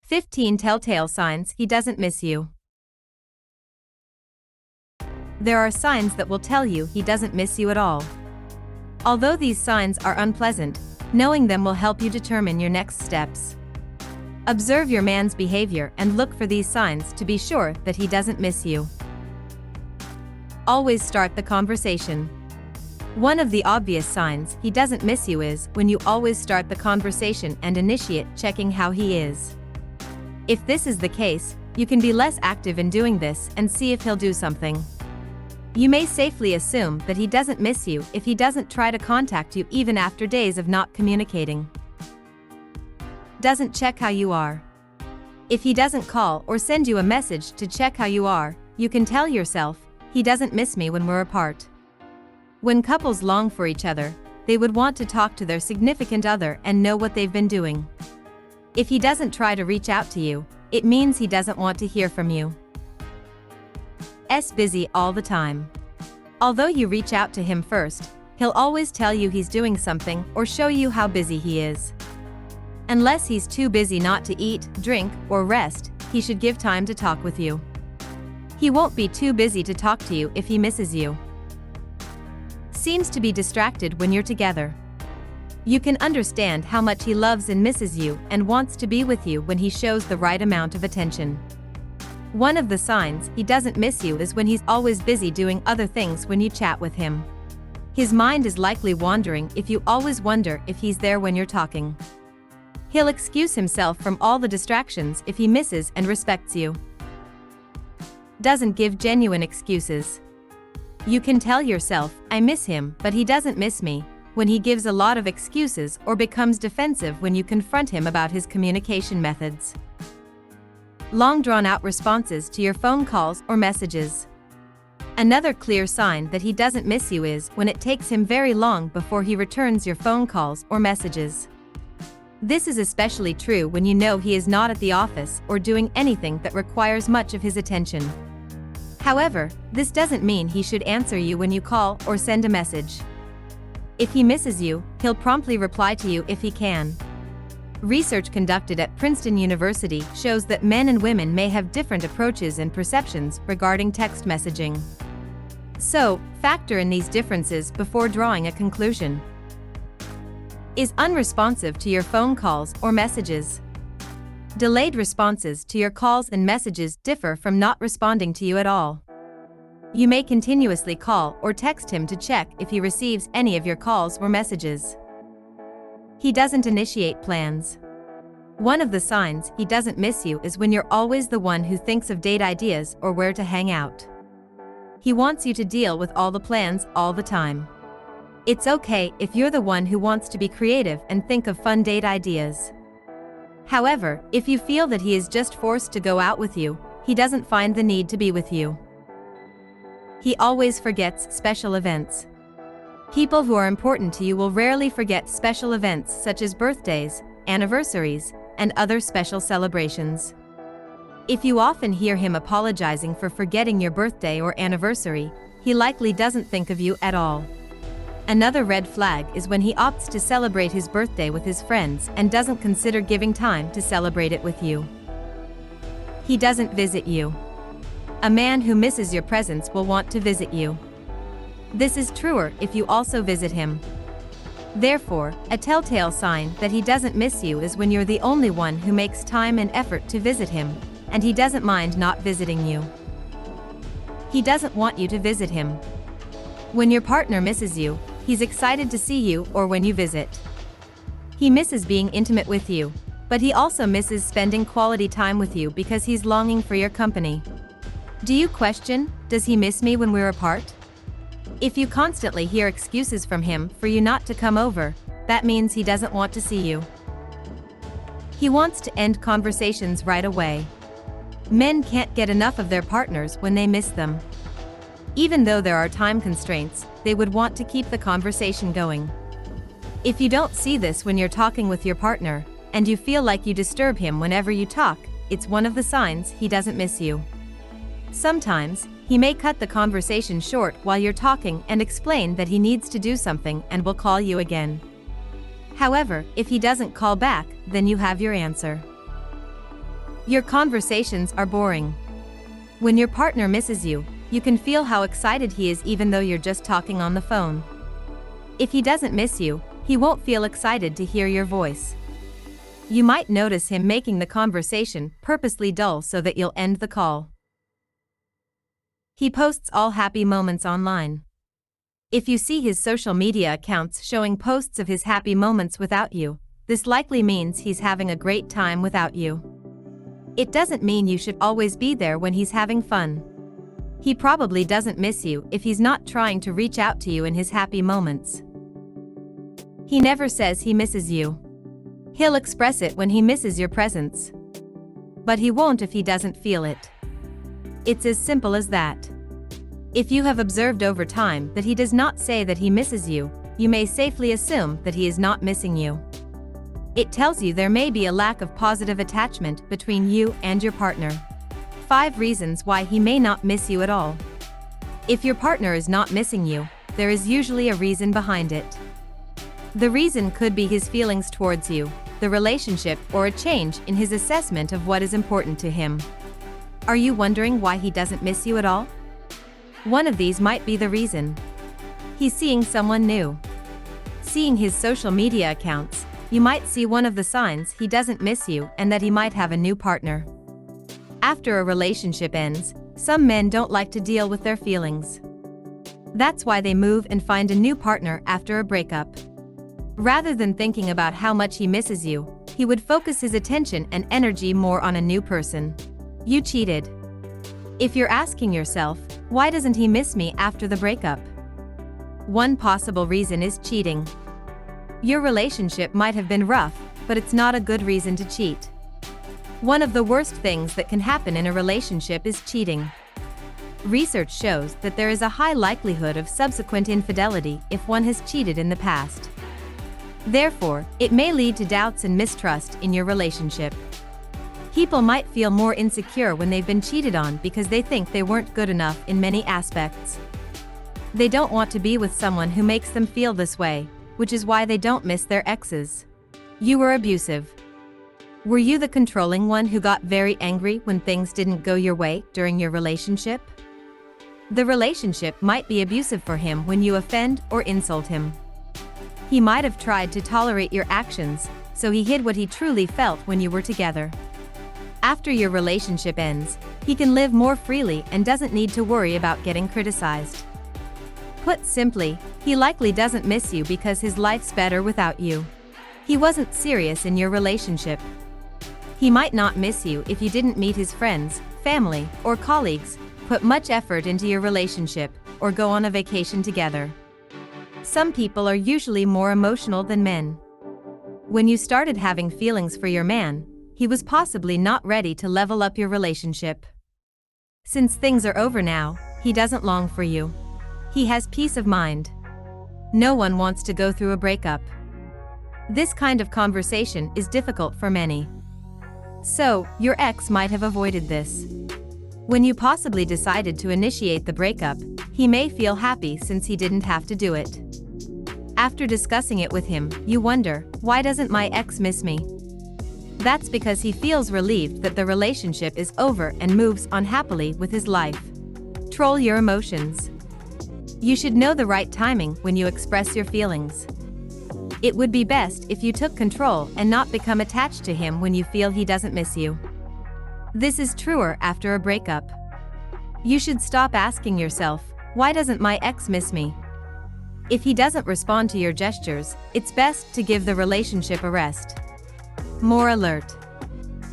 15 Telltale Signs He Doesn't Miss You. There are signs that will tell you he doesn't miss you at all. Although these signs are unpleasant, knowing them will help you determine your next steps. Observe your man's behavior and look for these signs to be sure that he doesn't miss you. Always start the conversation. One of the obvious signs he doesn't miss you is when you always start the conversation and initiate checking how he is. If this is the case, you can be less active in doing this and see if he'll do something. You may safely assume that he doesn't miss you if he doesn't try to contact you even after days of not communicating. Doesn't check how you are. If he doesn't call or send you a message to check how you are, you can tell yourself, he doesn't miss me when we're apart. When couples long for each other, they would want to talk to their significant other and know what they've been doing. If he doesn't try to reach out to you, it means he doesn't want to hear from you. Busy all the time. Although you reach out to him first, he'll always tell you he's doing something or show you how busy he is. Unless he's too busy not to eat, drink, or rest, he should give time to talk with you. He won't be too busy to talk to you if he misses you. Seems to be distracted when you're together. You can understand how much he loves and misses you and wants to be with you when he shows the right amount of attention. One of the signs he doesn't miss you is when he's always busy doing other things when you chat with him. His mind is likely wandering if you always wonder if he's there when you're talking. He'll excuse himself from all the distractions if he misses and respects you. Doesn't give genuine excuses. You can tell yourself, I miss him, but he doesn't miss me, when he gives a lot of excuses or becomes defensive when you confront him about his communication methods. Long drawn-out responses to your phone calls or messages. Another clear sign that he doesn't miss you is when it takes him very long before he returns your phone calls or messages. This is especially true when you know he is not at the office or doing anything that requires much of his attention. However, this doesn't mean he should answer you when you call or send a message. If he misses you, he'll promptly reply to you if he can. Research conducted at Princeton University shows that men and women may have different approaches and perceptions regarding text messaging. So, factor in these differences before drawing a conclusion. Is unresponsive to your phone calls or messages. Delayed responses to your calls and messages differ from not responding to you at all. You may continuously call or text him to check if he receives any of your calls or messages. He doesn't initiate plans. One of the signs he doesn't miss you is when you're always the one who thinks of date ideas or where to hang out. He wants you to deal with all the plans all the time. It's okay if you're the one who wants to be creative and think of fun date ideas. However, if you feel that he is just forced to go out with you, he doesn't find the need to be with you. He always forgets special events. People who are important to you will rarely forget special events such as birthdays, anniversaries, and other special celebrations. If you often hear him apologizing for forgetting your birthday or anniversary, he likely doesn't think of you at all. Another red flag is when he opts to celebrate his birthday with his friends and doesn't consider giving time to celebrate it with you. He doesn't visit you. A man who misses your presence will want to visit you. This is truer if you also visit him. Therefore, a telltale sign that he doesn't miss you is when you're the only one who makes time and effort to visit him, and he doesn't mind not visiting you. He doesn't want you to visit him. When your partner misses you, he's excited to see you or when you visit. He misses being intimate with you, but he also misses spending quality time with you because he's longing for your company. Do you question, does he miss me when we're apart? If you constantly hear excuses from him for you not to come over, that means he doesn't want to see you. He wants to end conversations right away. Men can't get enough of their partners when they miss them. Even though there are time constraints, they would want to keep the conversation going. If you don't see this when you're talking with your partner, and you feel like you disturb him whenever you talk, it's one of the signs he doesn't miss you. Sometimes, he may cut the conversation short while you're talking and explain that he needs to do something and will call you again. However, if he doesn't call back, then you have your answer. Your conversations are boring. When your partner misses you, you can feel how excited he is even though you're just talking on the phone. If he doesn't miss you, he won't feel excited to hear your voice. You might notice him making the conversation purposely dull so that you'll end the call. He posts all happy moments online. If you see his social media accounts showing posts of his happy moments without you, this likely means he's having a great time without you. It doesn't mean you should always be there when he's having fun. He probably doesn't miss you if he's not trying to reach out to you in his happy moments. He never says he misses you. He'll express it when he misses your presence. But he won't if he doesn't feel it. It's as simple as that. If you have observed over time that he does not say that he misses you, you may safely assume that he is not missing you. It tells you there may be a lack of positive attachment between you and your partner. 5 reasons why he may not miss you at all. If your partner is not missing you, there is usually a reason behind it. The reason could be his feelings towards you, the relationship, or a change in his assessment of what is important to him. Are you wondering why he doesn't miss you at all? One of these might be the reason. He's seeing someone new. Seeing his social media accounts, you might see one of the signs he doesn't miss you and that he might have a new partner. After a relationship ends, some men don't like to deal with their feelings. That's why they move and find a new partner after a breakup. Rather than thinking about how much he misses you, he would focus his attention and energy more on a new person. You cheated. If you're asking yourself, why doesn't he miss me after the breakup? One possible reason is cheating. Your relationship might have been rough, but it's not a good reason to cheat. One of the worst things that can happen in a relationship is cheating. Research shows that there is a high likelihood of subsequent infidelity if one has cheated in the past. Therefore, it may lead to doubts and mistrust in your relationship. People might feel more insecure when they've been cheated on because they think they weren't good enough in many aspects. They don't want to be with someone who makes them feel this way, which is why they don't miss their exes. You were abusive. Were you the controlling one who got very angry when things didn't go your way during your relationship? The relationship might be abusive for him when you offend or insult him. He might have tried to tolerate your actions, so he hid what he truly felt when you were together. After your relationship ends, he can live more freely and doesn't need to worry about getting criticized. Put simply, he likely doesn't miss you because his life's better without you. He wasn't serious in your relationship. He might not miss you if you didn't meet his friends, family, or colleagues, put much effort into your relationship, or go on a vacation together. Some people are usually more emotional than men. When you started having feelings for your man, he was possibly not ready to level up your relationship. Since things are over now, he doesn't long for you. He has peace of mind. No one wants to go through a breakup. This kind of conversation is difficult for many. So, your ex might have avoided this. When you possibly decided to initiate the breakup, he may feel happy since he didn't have to do it. After discussing it with him, you wonder, why doesn't my ex miss me? That's because he feels relieved that the relationship is over and moves on happily with his life. Control your emotions. You should know the right timing when you express your feelings. It would be best if you took control and not become attached to him when you feel he doesn't miss you. This is truer after a breakup. You should stop asking yourself, why doesn't my ex miss me? If he doesn't respond to your gestures, it's best to give the relationship a rest. More alert.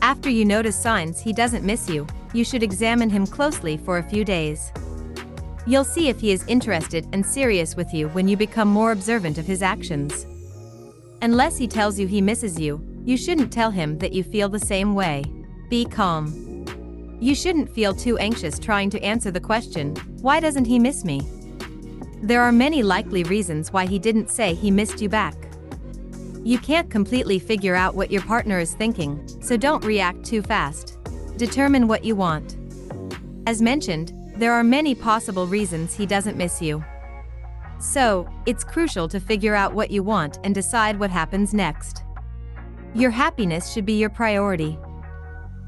After you notice signs he doesn't miss you, you should examine him closely for a few days. You'll see if he is interested and serious with you when you become more observant of his actions. Unless he tells you he misses you, you shouldn't tell him that you feel the same way. Be calm. You shouldn't feel too anxious trying to answer the question, why doesn't he miss me? There are many likely reasons why he didn't say he missed you back. You can't completely figure out what your partner is thinking, so don't react too fast. Determine what you want. As mentioned, there are many possible reasons he doesn't miss you. So, it's crucial to figure out what you want and decide what happens next. Your happiness should be your priority.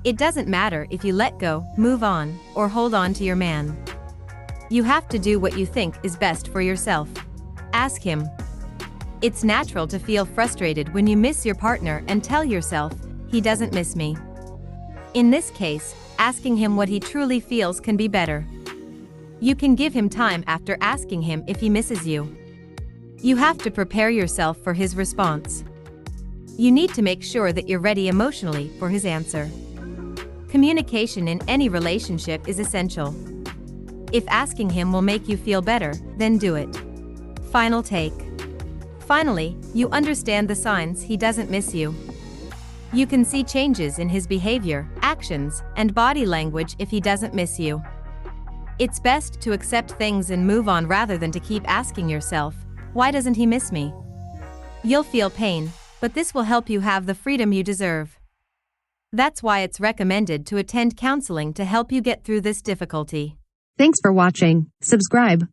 It doesn't matter if you let go, move on, or hold on to your man. You have to do what you think is best for yourself. Ask him. It's natural to feel frustrated when you miss your partner and tell yourself, he doesn't miss me. In this case, asking him what he truly feels can be better. You can give him time after asking him if he misses you. You have to prepare yourself for his response. You need to make sure that you're ready emotionally for his answer. Communication in any relationship is essential. If asking him will make you feel better, then do it. Final take. Finally, you understand the signs he doesn't miss you. You can see changes in his behavior, actions, and body language if he doesn't miss you. It's best to accept things and move on rather than to keep asking yourself, why doesn't he miss me? You'll feel pain, but this will help you have the freedom you deserve. That's why it's recommended to attend counseling to help you get through this difficulty. Thanks for watching. Subscribe.